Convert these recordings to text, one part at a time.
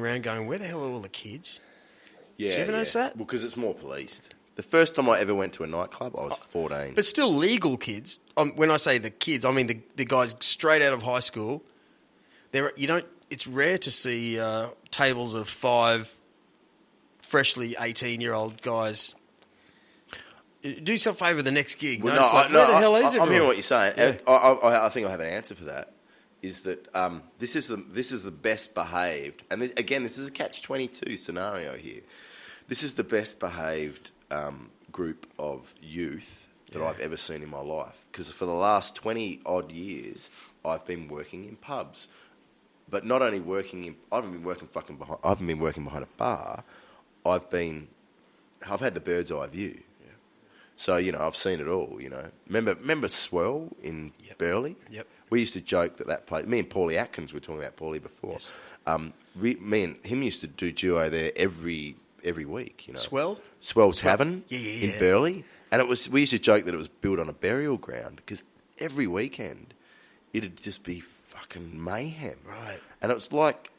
around going, where the hell are all the kids? Yeah, Did you ever notice that? Well, because it's more policed. The first time I ever went to a nightclub, I was 14. But still legal kids. When I say the kids, I mean the guys straight out of high school. It's rare to see tables of 5 freshly 18-year-old guys. Do yourself a favour the next gig. Well, where the hell is I'm everyone? hearing what you're saying. Yeah. And I think I have an answer for that. Is that this is the best behaved, and this is a catch-22 scenario here. This is the best behaved group of youth that I've ever seen in my life. Because for the last 20 odd years, I've been working in pubs, but not only I haven't been working behind a bar. I've had the bird's eye view. Yeah. So I've seen it all. Remember Swell in Burleigh? Yep. We used to joke that place. Me and Paulie Atkins were talking about Paulie before. Yes. Me and him used to do duo there every week. Swell Tavern in Burleigh, and we used to joke that it was built on a burial ground because every weekend it'd just be fucking mayhem. Right. And it was like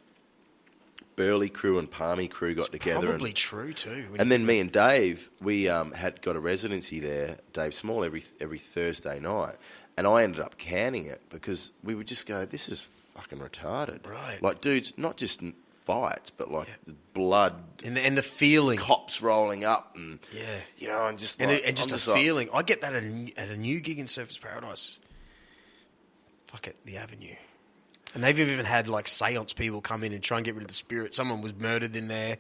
Burleigh crew and Palmy crew got together. Probably true too. And then me and Dave, we had got a residency there, Dave Small, every Thursday night. And I ended up canning it because we would just go, this is fucking retarded. Right. Like, dudes, not just fights, but like the blood. And the feeling. Cops rolling up and, and just like... And just a feeling. I get that at a new gig in Surfers Paradise. Fuck it, the Avenue. And they've even had like seance people come in and try and get rid of the spirit. Someone was murdered in there.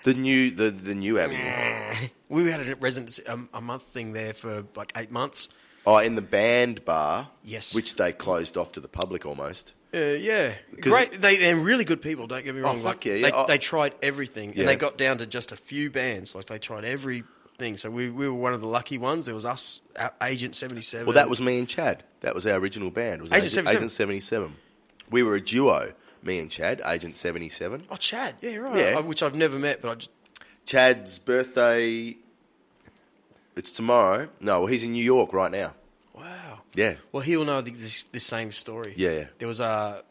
The new Avenue. We had a residency, a month thing there for like 8 months. Oh, in the band bar? Yes. Which they closed off to the public almost. Yeah. Great. They're really good people, don't get me wrong. Oh, fuck yeah. They tried everything, and they got down to just a few bands. Like, they tried everything. So we were one of the lucky ones. There was us, Agent 77. Well, that was me and Chad. That was our original band. It was Agent 77. We were a duo, me and Chad, Agent 77. Oh, Chad. Yeah, right. Yeah. Which I've never met, but I just... Chad's birthday... It's tomorrow. No, well, he's in New York right now. Wow. Yeah. Well, he'll know this same story. Yeah. There was us,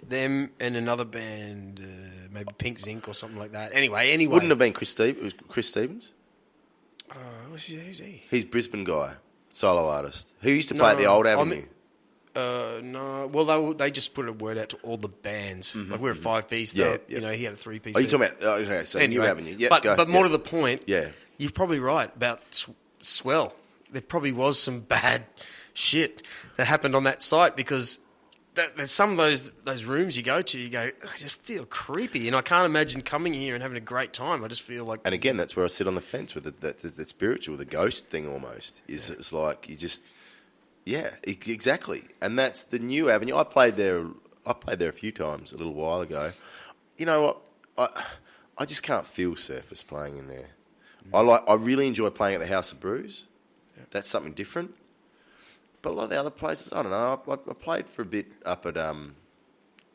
them, and another band, maybe Pink Zinc or something like that. Anyway. Wouldn't have been Chris Stevens? Who's he? He's Brisbane guy, solo artist. Who used to play at the Old Avenue? No. Well, they just put a word out to all the bands. Like, we're a 5-piece. Yeah. He had a 3-piece. Oh, you're talking about... okay, so anyway, New Avenue. Yep, but more to the point... Yeah. You're probably right about Swell. There probably was some bad shit that happened on that site because there's some of those rooms you go, I just feel creepy, and I can't imagine coming here and having a great time. I just feel like... And again, that's where I sit on the fence with the spiritual, the ghost thing almost. It's like you just... Yeah, exactly. And that's the New Avenue. I played there a few times a little while ago. You know what? I just can't feel Surface playing in there. I really enjoy playing at the House of Brews. Yep. That's something different. But a lot of the other places, I don't know. I played for a bit up at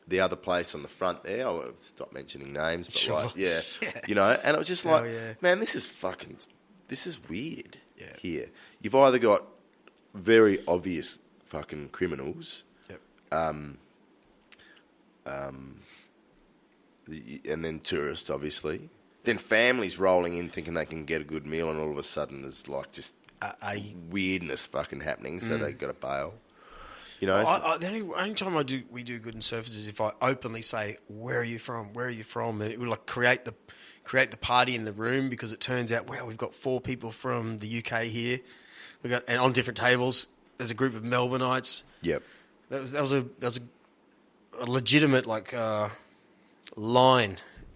the other place on the front there. I won't stop mentioning names, but sure. And it was just like, man, this is weird here. You've either got very obvious fucking criminals, and then tourists, obviously. Then families rolling in thinking they can get a good meal, and all of a sudden there's like just weirdness fucking happening, so they've got to bail. The only time we do good in Surfers is if I openly say, "Where are you from? Where are you from?" And it would like create the party in the room, because it turns out, wow, we've got 4 people from the UK here. And on different tables. There's a group of Melbourneites. Yep. That was a legitimate line.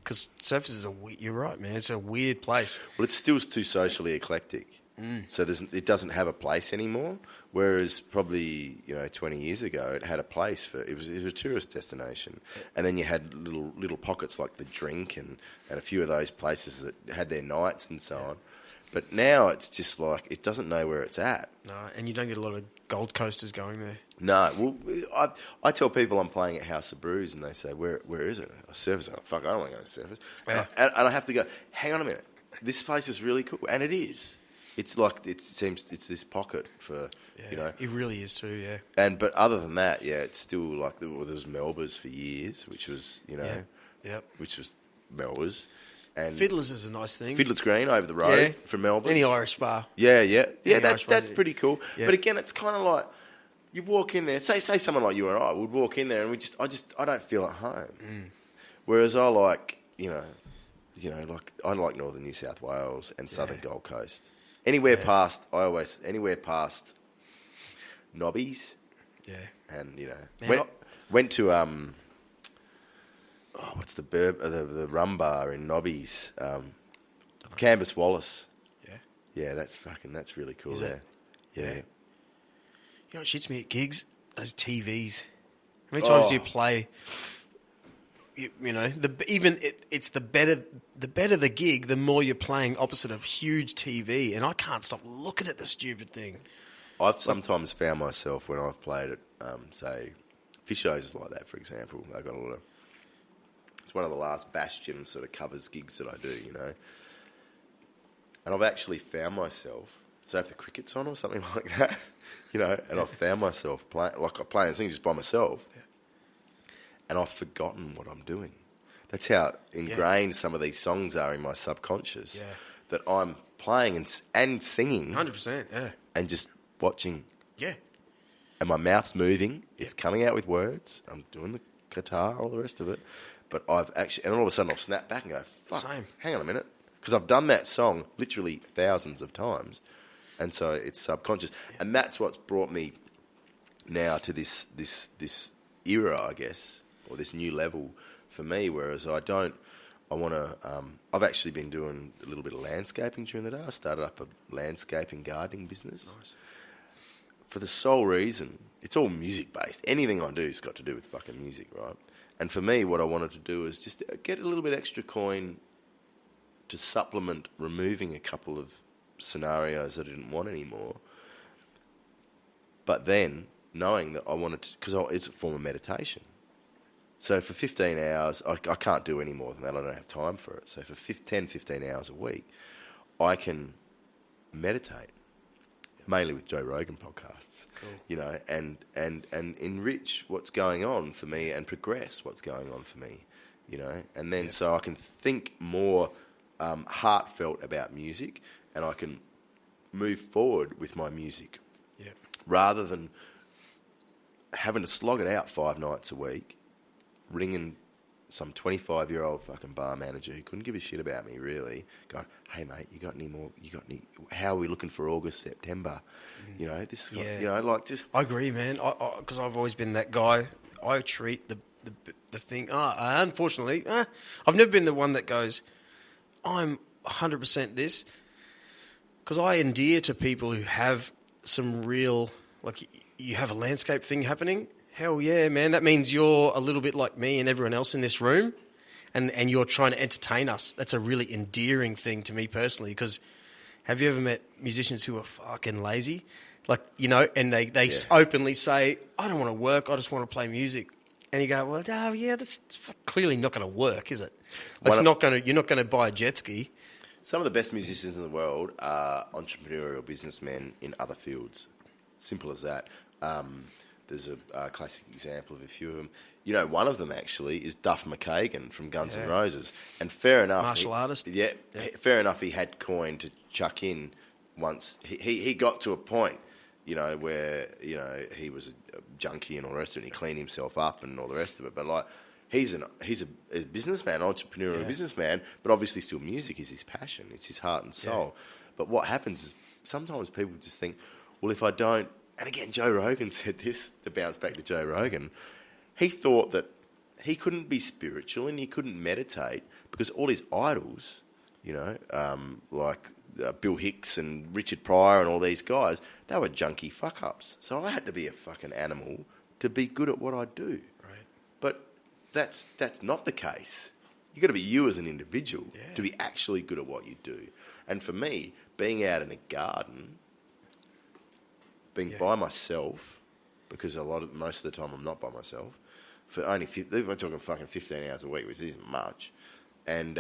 Because Surfers is you're right, man. It's a weird place. Well, it's still too socially eclectic. So it doesn't have a place anymore. Whereas probably 20 years ago, it had a place it was a tourist destination, and then you had little pockets like the Drink and a few of those places that had their nights and so on. But now it's just like it doesn't know where it's at. No, and you don't get a lot of Gold Coasters going there. No, well, I tell people I'm playing at House of Brews, and they say, "Where is it?" Surfers. Oh, fuck, I don't want to go to Surfers. Yeah. And I have to go. Hang on a minute. This place is really cool, and it is. It's like it seems it's this pocket for It really is too. Yeah. But other than that, it's still like there was Melba's for years, which was which was Melba's. And Fiddlers is a nice thing. Fiddler's Green over the road from Melbourne. Any Irish bar. Yeah. That's pretty cool. Yeah. But again, it's kind of like you walk in there. Say someone like you or I would walk in there, and I don't feel at home. Whereas I like like I like Northern New South Wales and Southern Gold Coast. Anywhere past Nobbies. Yeah. And went to what's the rum bar in Nobbies? Canvas Wallace. Yeah. Yeah, that's really cool there. Yeah. You know what shits me at gigs? Those TVs. How many times do you play? It's the better the gig, the more you're playing opposite a huge TV, and I can't stop looking at the stupid thing. I've sometimes found myself when I've played at, say, Fish shows like that, for example. They've got a lot of. It's one of the last bastions sort of covers gigs that I do, And I've actually found myself. So if the cricket's on or something like that, and I've found myself playing this thing just by myself, and I've forgotten what I'm doing. That's how ingrained some of these songs are in my subconscious. Yeah. That I'm playing and singing. 100%, yeah. And just watching. Yeah. And my mouth's moving. It's coming out with words. I'm doing the guitar, all the rest of it. But I've actually, and then all of a sudden I'll snap back and go, fuck, hang on a minute. Because I've done that song literally thousands of times. And so it's subconscious. Yeah. And that's what's brought me now to this era, I guess, or this new level for me, whereas I've actually been doing a little bit of landscaping during the day. I started up a landscaping gardening business. Nice. For the sole reason, it's all music-based. Anything I do has got to do with fucking music, right? And for me, what I wanted to do is just get a little bit extra coin to supplement removing a couple of scenarios that I didn't want anymore. But then, knowing that I wanted to, because it's a form of meditation. So for 15 hours, I can't do any more than that. I don't have time for it. So for 10, 15 hours a week, I can meditate, mainly with Joe Rogan podcasts, cool. And enrich what's going on for me and progress what's going on for me, and then so I can think more heartfelt about music and I can move forward with my music rather than having to slog it out 5 nights a week, ringing some 25-year-old fucking bar manager who couldn't give a shit about me, really, going, hey, mate, how are we looking for August, September? Just... I agree, man, because I've always been that guy. I treat the thing... unfortunately, I've never been the one that goes, I'm 100% this, because I endear to people who have some real... Like, you have a landscape thing happening... Hell yeah, man. That means you're a little bit like me and everyone else in this room and you're trying to entertain us. That's a really endearing thing to me personally because have you ever met musicians who are fucking lazy? Like, and they openly say, I don't want to work, I just want to play music. And you go, well, that's clearly not going to work, is it? You're not going to buy a jet ski. Some of the best musicians in the world are entrepreneurial businessmen in other fields. Simple as that. There's a classic example of a few of them. One of them actually is Duff McKagan from Guns N' Roses. And fair enough. Martial artist. Yeah, fair enough. He had coin to chuck in once. He got to a point, where, he was a junkie and all the rest of it. And he cleaned himself up and all the rest of it. But, like, he's a businessman, entrepreneurial businessman, but obviously still music is his passion. It's his heart and soul. Yeah. But what happens is sometimes people just think, well, if I don't... And again, Joe Rogan said this, to bounce back to Joe Rogan. He thought that he couldn't be spiritual and he couldn't meditate because all his idols, like Bill Hicks and Richard Pryor and all these guys, they were junkie fuck-ups. So I had to be a fucking animal to be good at what I do. Right. But that's not the case. You've got to be you as an individual to be actually good at what you do. And for me, being out in a garden... Being by myself, because most of the time I'm not by myself, for only we're talking fucking 15 hours a week, which isn't much, and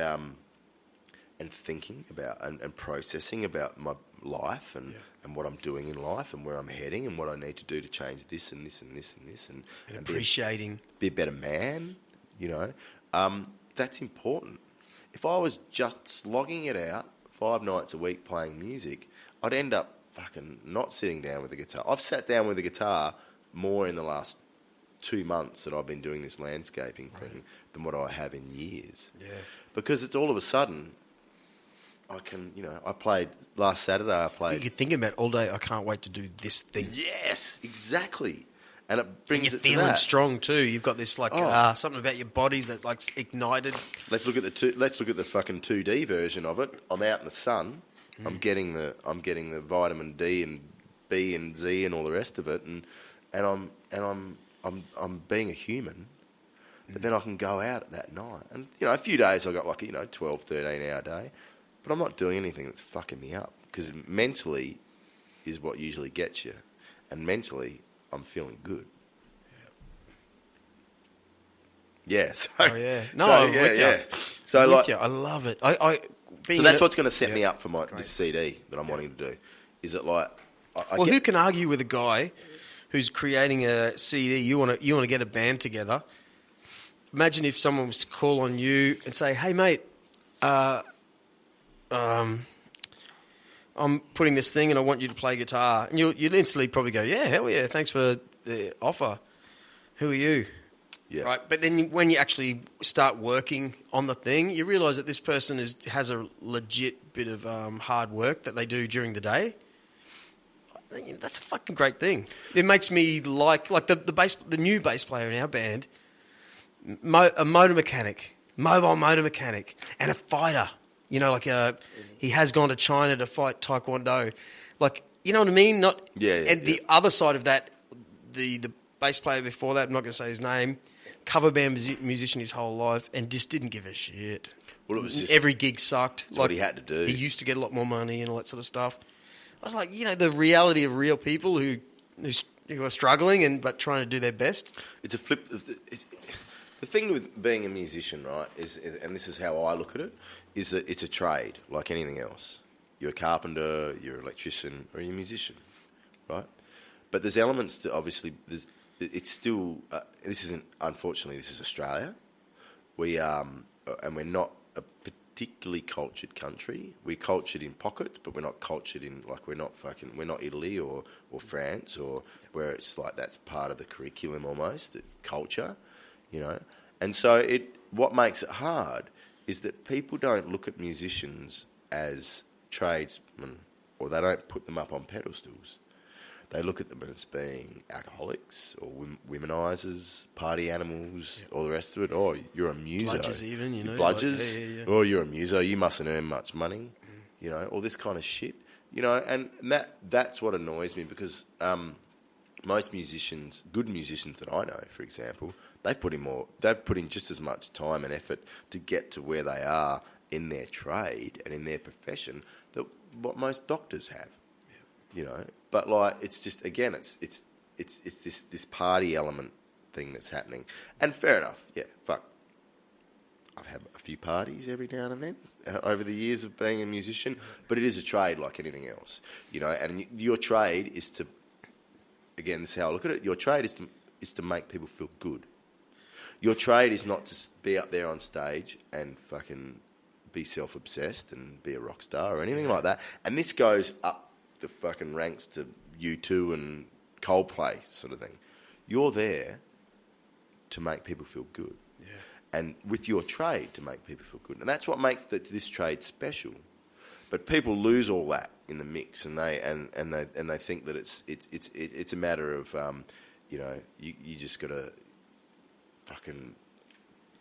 and thinking about and processing about my life and what I'm doing in life and where I'm heading and what I need to do to change this and this and this and this and appreciating, be a better man, that's important. If I was just slogging it out 5 nights a week playing music, I'd end up fucking not sitting down with the guitar. I've sat down with the guitar more in the last 2 months that I've been doing this landscaping thing than what I have in years. Yeah. Because it's all of a sudden, I can, I played last Saturday. You can think about all day. I can't wait to do this thing. Yes, exactly. And it brings and it to you're feeling that. strong too. You've got this something about your bodies that like ignited. Let's look at the fucking 2D version of it. I'm out in the sun. I'm getting the vitamin D and B and Z and all the rest of it, and I'm being a human. But then I can go out at that night, and a few days I got like 12, 13 hour day, but I'm not doing anything that's fucking me up because mentally is what usually gets you, and mentally I'm feeling good. Yeah. So, oh yeah. No, so, I'm yeah, with yeah. you. So I'm like, with you. I love it. So that's what's going to set me up for Great. this CD that I'm wanting to do. Is it like? Who can argue with a guy who's creating a CD? You want to get a band together. Imagine if someone was to call on you and say, "Hey, mate, I'm putting this thing and I want you to play guitar," and you'd instantly probably go, "Yeah, hell yeah, thanks for the offer. Who are you?" Yeah. Right, but then when you actually start working on the thing, you realise that this person has a legit bit of hard work that they do during the day. That's a fucking great thing. It makes me like the new bass player in our band, a mobile motor mechanic, and a fighter. He has gone to China to fight Taekwondo. Like, you know what I mean? The other side of that, the bass player before that, I'm not going to say his name, cover band musician his whole life and just didn't give a shit. Well, it was just every gig sucked. It's what he had to do. He used to get a lot more money and all that sort of stuff. I was like, the reality of real people who are struggling but trying to do their best. It's a flip. The thing with being a musician, right, is, and this is how I look at it, is that it's a trade like anything else. You're a carpenter, you're an electrician, or you're a musician, right? But there's elements to obviously. It's still. Unfortunately, this is Australia. And we're not a particularly cultured country. We're cultured in pockets, but we're not cultured in we're not Italy or France or where it's like that's part of the curriculum almost, the culture, And so what makes it hard is that people don't look at musicians as tradesmen, or they don't put them up on pedestals. They look at them as being alcoholics or womenizers, party animals, all the rest of it. Oh, you're a muso. Bludgers even, Bludgers. Yeah. Oh, you're a muso. You mustn't earn much money. All this kind of shit. And that's what annoys me because most musicians, good musicians that I know, for example, they've put in just as much time and effort to get to where they are in their trade and in their profession that what most doctors have. But it's just again, it's this party element thing that's happening, and fair enough, yeah, fuck. I've had a few parties every now and then over the years of being a musician, but it is a trade like anything else, And your trade is to, again, this is how I look at it. Your trade is to make people feel good. Your trade is not to be up there on stage and fucking be self-obsessed and be a rock star or anything like that. And this goes up the fucking ranks to U2 and Coldplay sort of thing. You're there to make people feel good. Yeah. And with your trade to make people feel good. And that's what makes this trade special. But people lose all that in the mix and they think that it's a matter of you just gotta fucking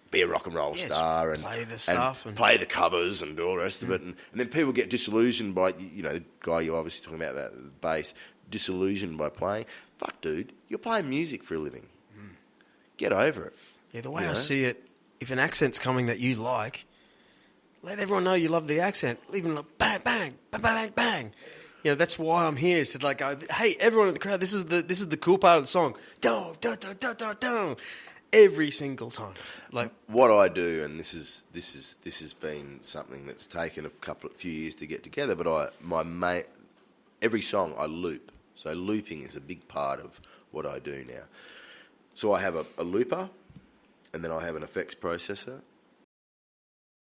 be a rock and roll star and play the stuff and play the covers and do all the rest of it, and then people get disillusioned by the guy you're obviously talking about, that the bass, disillusioned by playing. Fuck, dude, you're playing music for a living. Get over it. Yeah, the way I see it, if an accent's coming that you like, let everyone know you love the accent. Even like bang, bang, bang, bang, bang. That's why I'm here. Is to go, hey, everyone in the crowd, this is the cool part of the song. Don't. every single time. Like what I do, and this has been something that's taken a few years to get together. But every song I loop. So looping is a big part of what I do now. So I have a looper, and then I have an effects processor,